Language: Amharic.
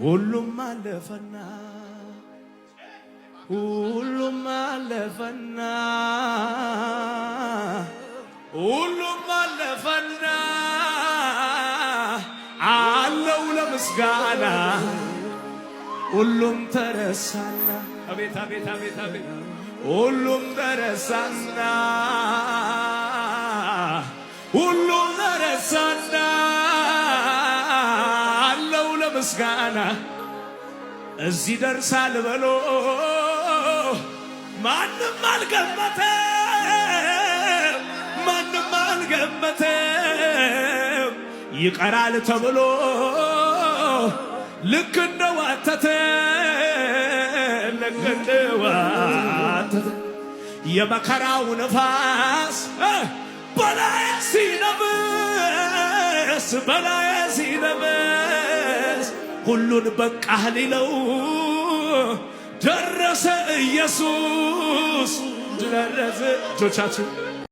ሁሉም አለፈና ሁሉም አለፈና ሁሉም አለፈና አለው ለምስጋና ሁሉም ተረሳና አቤት አቤት አቤት አቤት ሁሉም ተረሳና ሁሉም ተረሳና አለው ለምስጋና እዚህ ደርሳል በሎ ማንም አልገመተም ማንም አልገመተም ይቀራል ተብሎ ልክ እንደዋተተ ልክ እንደዋተተ የመከራው ነፋስ በላይ ሲነፍስ በላይ ሲነፍስ ሁሉን በቃህ ሊለው ደረሰ ኢየሱስ ደረሰ እጆቻችሁ